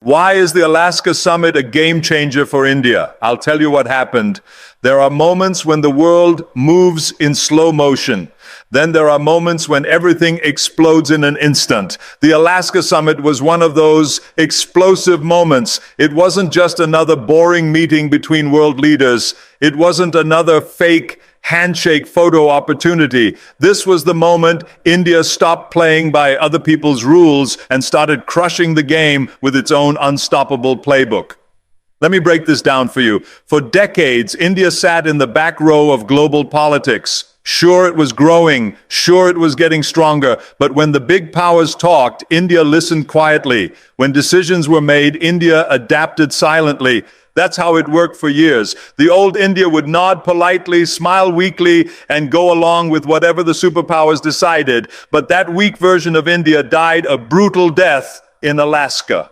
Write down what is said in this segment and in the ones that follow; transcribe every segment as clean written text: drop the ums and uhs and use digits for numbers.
Why is the Alaska summit a game changer for India? I'll tell you what happened. There are moments when the world moves in slow motion. Then there are moments when everything explodes in an instant. The Alaska summit was one of those explosive moments. It wasn't just another boring meeting between world leaders. It wasn't another fake handshake photo opportunity. This was the moment India stopped playing by other people's rules and started crushing the game with its own unstoppable playbook. Let me break this down for you. For decades, India sat in the back row of global politics. Sure, it was growing. Sure, it was getting stronger. But when the big powers talked, India listened quietly. When decisions were made, India adapted silently. That's how it worked for years. The old India would nod politely, smile weakly, and go along with whatever the superpowers decided. But that weak version of India died a brutal death in Alaska.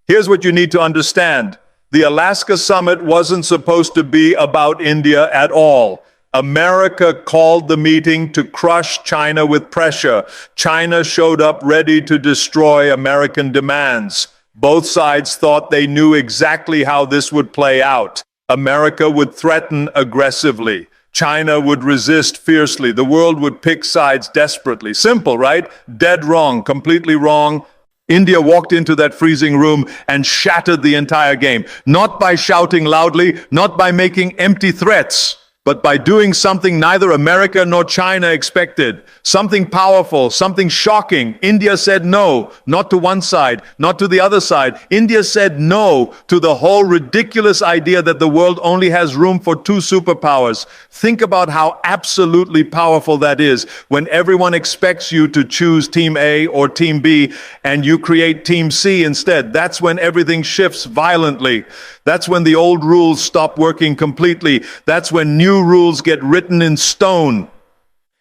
Here's what you need to understand. The Alaska summit wasn't supposed to be about India at all. America called the meeting to crush China with pressure. China showed up ready to destroy American demands. Both sides thought they knew exactly how this would play out. America would threaten aggressively. China would resist fiercely. The world would pick sides desperately. Simple, right? Dead wrong, completely wrong. India walked into that freezing room and shattered the entire game. Not by shouting loudly, not by making empty threats, but by doing something neither America nor China expected. Something powerful, something shocking. India said no, not to one side, not to the other side. India said no to the whole ridiculous idea that the world only has room for two superpowers. Think about how absolutely powerful that is when everyone expects you to choose Team A or Team B and you create Team C instead. That's when everything shifts violently. That's when the old rules stop working completely. That's when new rules get written in stone.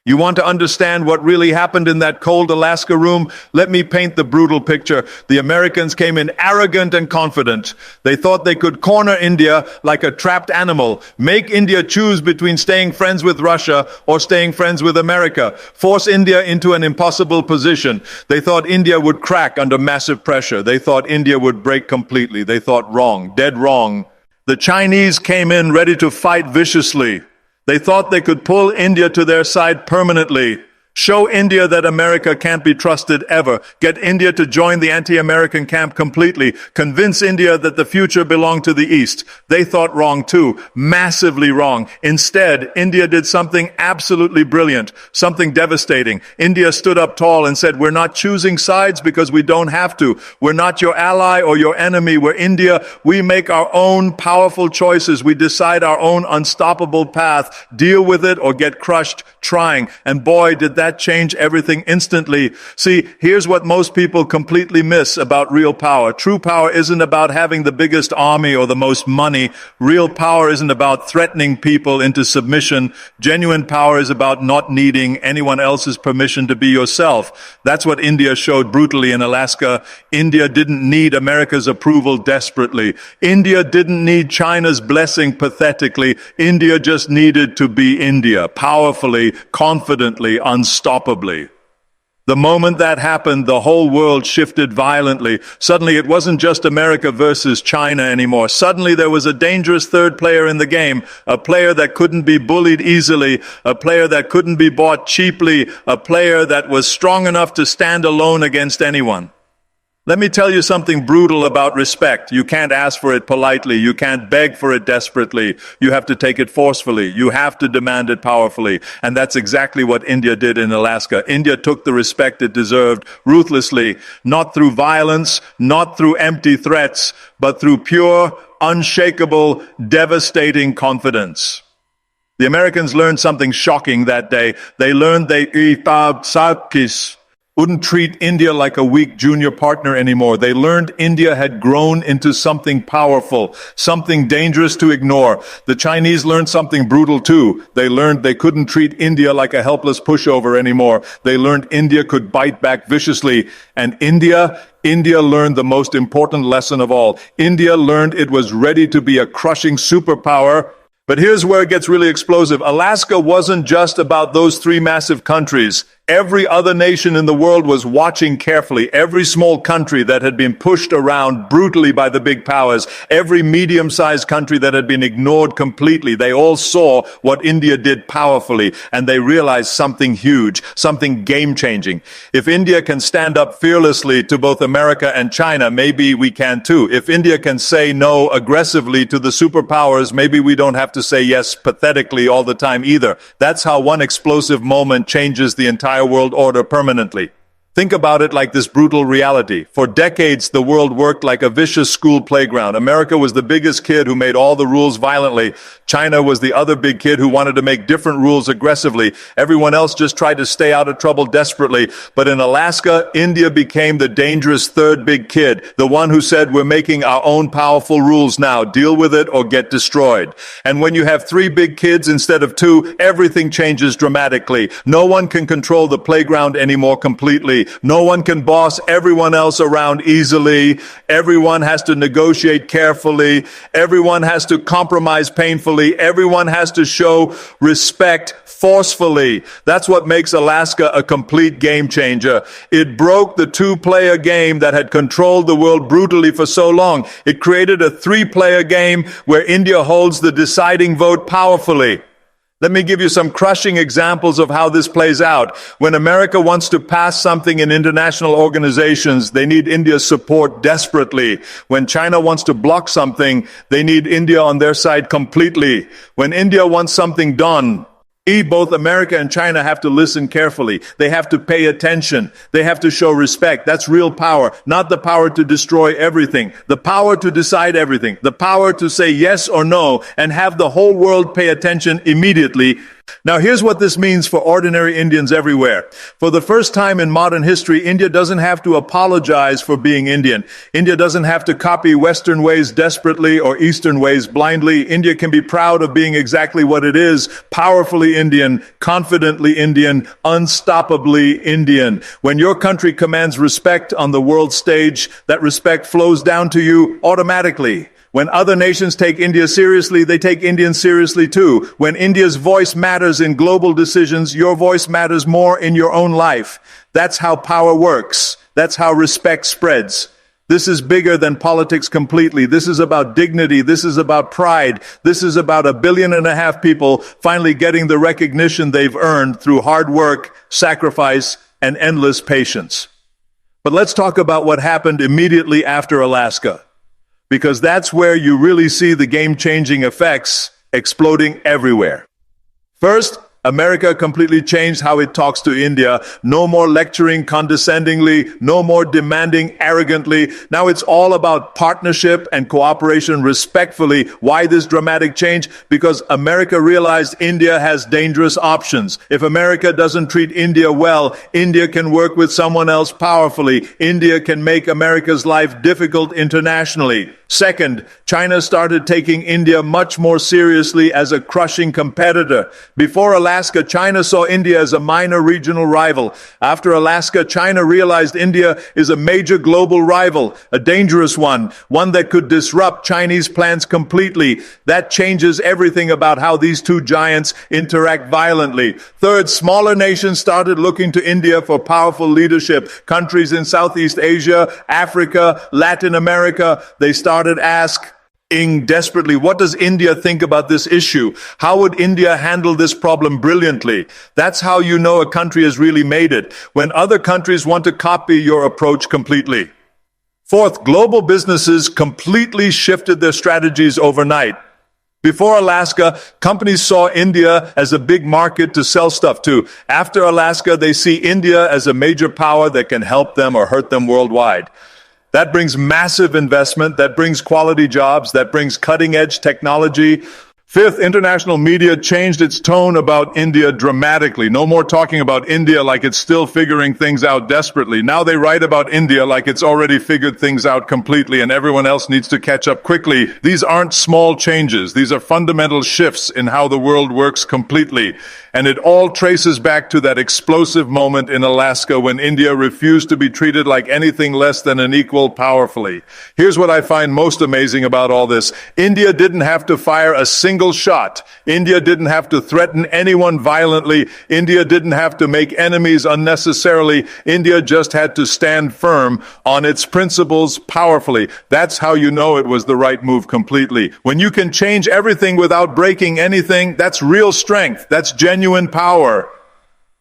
You want to understand what really happened in that cold Alaska room? Let me paint the brutal picture. The Americans came in arrogant and confident. They thought they could corner India like a trapped animal, make India choose between staying friends with Russia or staying friends with America, force India into an impossible position. They thought India would crack under massive pressure. They thought India would break completely. They thought wrong, dead wrong. The Chinese came in ready to fight viciously. They thought they could pull India to their side permanently, show India that America can't be trusted ever, get India to join the anti-American camp completely, convince India that the future belonged to the East. They thought wrong too, massively wrong. Instead, India did something absolutely brilliant, something devastating. India stood up tall and said, we're not choosing sides because we don't have to. We're not your ally or your enemy. We're India. We make our own powerful choices. We decide our own unstoppable path. Deal with it or get crushed trying. And boy, did that change everything instantly. See, here's what most people completely miss about real power. True power isn't about having the biggest army or the most money. Real power isn't about threatening people into submission. Genuine power is about not needing anyone else's permission to be yourself. That's what India showed brutally in Alaska. India didn't need America's approval desperately. India didn't need China's blessing pathetically. India just needed to be India, powerfully, confidently, unstoppably. The moment that happened, the whole world shifted violently. Suddenly, it wasn't just America versus China anymore. Suddenly, there was a dangerous third player in the game, a player that couldn't be bullied easily, a player that couldn't be bought cheaply, a player that was strong enough to stand alone against anyone. Let me tell you something brutal about respect. You can't ask for it politely. You can't beg for it desperately. You have to take it forcefully. You have to demand it powerfully. And that's exactly what India did in Alaska. India took the respect it deserved ruthlessly, not through violence, not through empty threats, but through pure, unshakable, devastating confidence. The Americans learned something shocking that day. They learned wouldn't treat India like a weak junior partner anymore. They learned India had grown into something powerful, something dangerous to ignore. The Chinese learned something brutal too. They learned they couldn't treat India like a helpless pushover anymore. They learned India could bite back viciously. And India learned the most important lesson of all. India learned it was ready to be a crushing superpower. But here's where it gets really explosive. Alaska wasn't just about those three massive countries. Every other nation in the world was watching carefully. Every small country that had been pushed around brutally by the big powers, every medium-sized country that had been ignored completely, they all saw what India did powerfully, and they realized something huge, something game-changing. If India can stand up fearlessly to both America and China, maybe we can too. If India can say no aggressively to the superpowers, maybe we don't have to say yes pathetically all the time either. That's how one explosive moment changes the entire world order permanently. Think about it like this brutal reality. For decades, the world worked like a vicious school playground. America was the biggest kid who made all the rules violently. China was the other big kid who wanted to make different rules aggressively. Everyone else just tried to stay out of trouble desperately. But in Alaska, India became the dangerous third big kid, the one who said, we're making our own powerful rules now. Deal with it or get destroyed. And when you have three big kids instead of two, everything changes dramatically. No one can control the playground anymore completely. No one can boss everyone else around easily. Everyone has to negotiate carefully. Everyone has to compromise painfully. Everyone has to show respect forcefully. That's what makes Alaska a complete game changer. It broke the two-player game that had controlled the world brutally for so long. It created a three-player game where India holds the deciding vote powerfully. Let me give you some crushing examples of how this plays out. When America wants to pass something in international organizations, they need India's support desperately. When China wants to block something, they need India on their side completely. When India wants something done, both America and China have to listen carefully. They have to pay attention. They have to show respect. That's real power, not the power to destroy everything, the power to decide everything, the power to say yes or no and have the whole world pay attention immediately. Now, here's what this means for ordinary Indians everywhere. For the first time in modern history, India doesn't have to apologize for being Indian. India doesn't have to copy Western ways desperately or Eastern ways blindly. India can be proud of being exactly what it is, powerfully Indian, confidently Indian, unstoppably Indian. When your country commands respect on the world stage, that respect flows down to you automatically. When other nations take India seriously, they take Indians seriously too. When India's voice matters in global decisions, your voice matters more in your own life. That's how power works. That's how respect spreads. This is bigger than politics completely. This is about dignity. This is about pride. This is about 1.5 billion people finally getting the recognition they've earned through hard work, sacrifice, and endless patience. But let's talk about what happened immediately after Alaska, because that's where you really see the game-changing effects exploding everywhere. First, America completely changed how it talks to India. No more lecturing condescendingly, no more demanding arrogantly. Now it's all about partnership and cooperation respectfully. Why this dramatic change? Because America realized India has dangerous options. If America doesn't treat India well, India can work with someone else powerfully. India can make America's life difficult internationally. Second, China started taking India much more seriously as a crushing competitor. Before Alaska, China saw India as a minor regional rival. After Alaska, China realized India is a major global rival, a dangerous one that could disrupt Chinese plans completely. That changes everything about how these two giants interact violently. Third, smaller nations started looking to India for powerful leadership. Countries in Southeast Asia, Africa, Latin America, they started asking desperately, what does India think about this issue? How would India handle this problem brilliantly? That's how you know a country has really made it, when other countries want to copy your approach completely. Fourth, global businesses completely shifted their strategies overnight. Before Alaska, companies saw India as a big market to sell stuff to. After Alaska, they see India as a major power that can help them or hurt them worldwide. That brings massive investment, that brings quality jobs, that brings cutting-edge technology. Fifth, international media changed its tone about India dramatically. No more talking about India like it's still figuring things out desperately. Now they write about India like it's already figured things out completely and everyone else needs to catch up quickly. These aren't small changes. These are fundamental shifts in how the world works completely. And it all traces back to that explosive moment in Alaska when India refused to be treated like anything less than an equal powerfully. Here's what I find most amazing about all this. India didn't have to fire a single shot. India didn't have to threaten anyone violently. India didn't have to make enemies unnecessarily. India just had to stand firm on its principles powerfully. That's how you know it was the right move completely. When you can change everything without breaking anything, that's real strength. That's genuine power.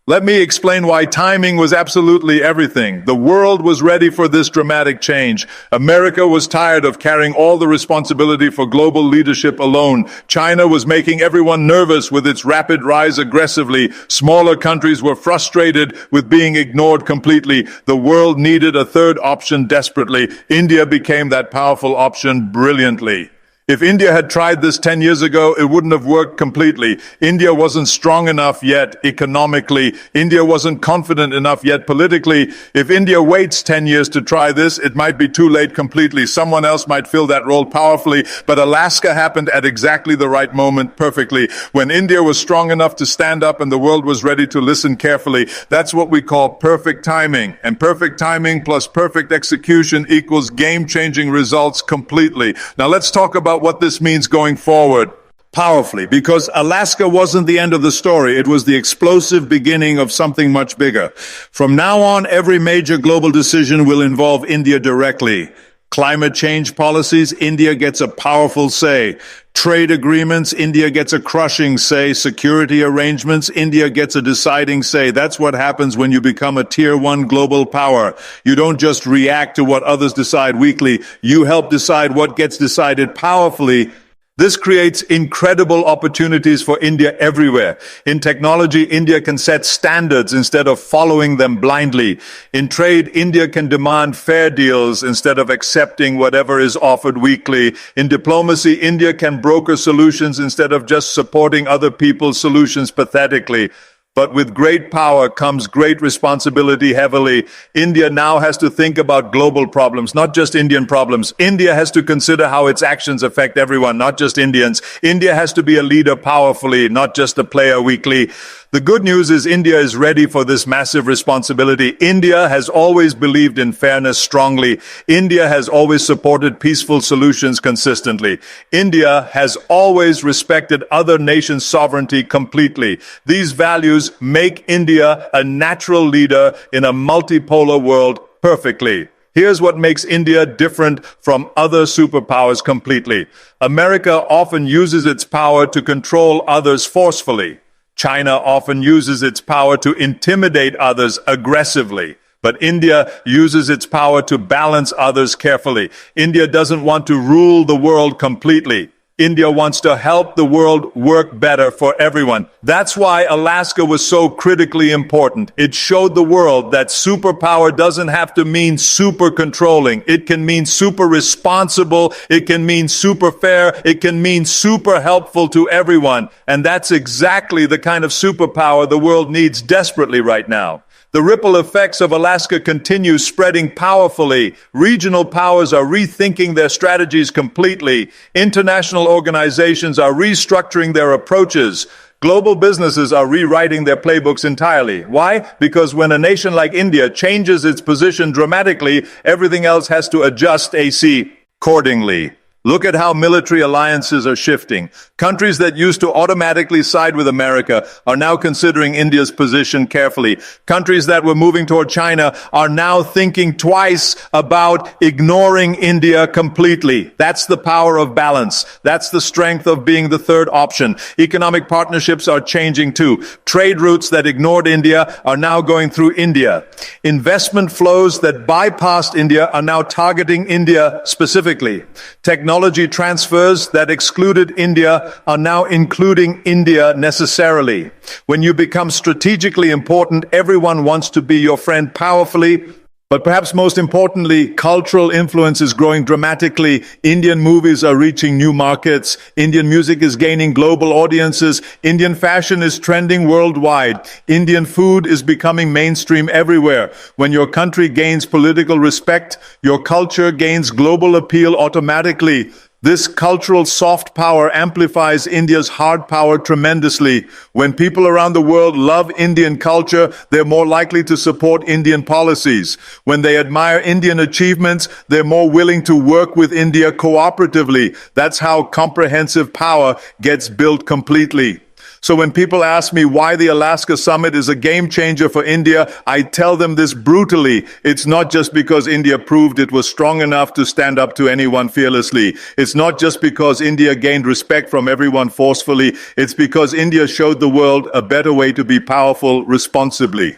Let me explain why timing was absolutely everything. The world was ready for this dramatic change. America was tired of carrying all the responsibility for global leadership alone. China was making everyone nervous with its rapid rise aggressively. Smaller countries were frustrated with being ignored completely. The world needed a third option desperately. India became that powerful option brilliantly. If India had tried this 10 years ago, it wouldn't have worked completely. India wasn't strong enough yet economically. India wasn't confident enough yet politically. If India waits 10 years to try this, it might be too late completely. Someone else might fill that role powerfully. But Alaska happened at exactly the right moment perfectly. When India was strong enough to stand up and the world was ready to listen carefully. That's what we call perfect timing. And perfect timing plus perfect execution equals game-changing results completely. Now let's talk about what this means going forward powerfully, because Alaska wasn't the end of the story. It was the explosive beginning of something much bigger. From now on, every major global decision will involve India directly. Climate change policies, India gets a powerful say. Trade agreements, India gets a crushing say. Security arrangements, India gets a deciding say. That's what happens when you become a tier one global power. You don't just react to what others decide weakly. You help decide what gets decided powerfully. This creates incredible opportunities for India everywhere. In technology, India can set standards instead of following them blindly. In trade, India can demand fair deals instead of accepting whatever is offered weakly. In diplomacy, India can broker solutions instead of just supporting other people's solutions pathetically. But with great power comes great responsibility heavily. India now has to think about global problems, not just Indian problems. India has to consider how its actions affect everyone, not just Indians. India has to be a leader powerfully, not just a player weakly. The good news is India is ready for this massive responsibility. India has always believed in fairness strongly. India has always supported peaceful solutions consistently. India has always respected other nations' sovereignty completely. These values make India a natural leader in a multipolar world perfectly. Here's what makes India different from other superpowers completely. America often uses its power to control others forcefully. China often uses its power to intimidate others aggressively. But India uses its power to balance others carefully. India doesn't want to rule the world completely. India wants to help the world work better for everyone. That's why Alaska was so critically important. It showed the world that superpower doesn't have to mean super controlling. It can mean super responsible. It can mean super fair. It can mean super helpful to everyone. And that's exactly the kind of superpower the world needs desperately right now. The ripple effects of Alaska continue spreading powerfully. Regional powers are rethinking their strategies completely. International organizations are restructuring their approaches. Global businesses are rewriting their playbooks entirely. Why? Because when a nation like India changes its position dramatically, everything else has to adjust accordingly. Look at how military alliances are shifting. Countries that used to automatically side with America are now considering India's position carefully. Countries that were moving toward China are now thinking twice about ignoring India completely. That's the power of balance. That's the strength of being the third option. Economic partnerships are changing too. Trade routes that ignored India are now going through India. Investment flows that bypassed India are now targeting India specifically. Technology transfers that excluded India are now including India necessarily. When you become strategically important, everyone wants to be your friend powerfully. But perhaps most importantly, cultural influence is growing dramatically. Indian movies are reaching new markets. Indian music is gaining global audiences. Indian fashion is trending worldwide. Indian food is becoming mainstream everywhere. When your country gains political respect, your culture gains global appeal automatically. This cultural soft power amplifies India's hard power tremendously. When people around the world love Indian culture, they're more likely to support Indian policies. When they admire Indian achievements, they're more willing to work with India cooperatively. That's how comprehensive power gets built completely. So when people ask me why the Alaska summit is a game changer for India, I tell them this brutally. It's not just because India proved it was strong enough to stand up to anyone fearlessly. It's not just because India gained respect from everyone forcefully. It's because India showed the world a better way to be powerful responsibly.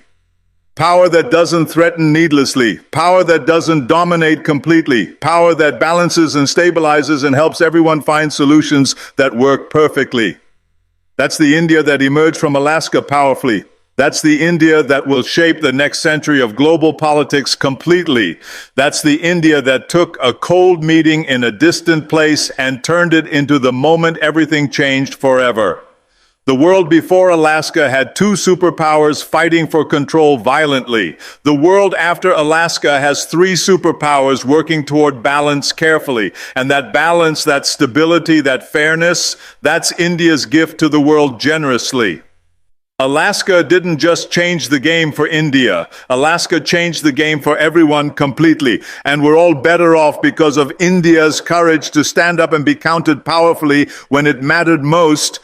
Power that doesn't threaten needlessly. Power that doesn't dominate completely. Power that balances and stabilizes and helps everyone find solutions that work perfectly. That's the India that emerged from Alaska powerfully. That's the India that will shape the next century of global politics completely. That's the India that took a cold meeting in a distant place and turned it into the moment everything changed forever. The world before Alaska had two superpowers fighting for control violently. The world after Alaska has three superpowers working toward balance carefully. And that balance, that stability, that fairness, that's India's gift to the world generously. Alaska didn't just change the game for India. Alaska changed the game for everyone completely. And we're all better off because of India's courage to stand up and be counted powerfully when it mattered most.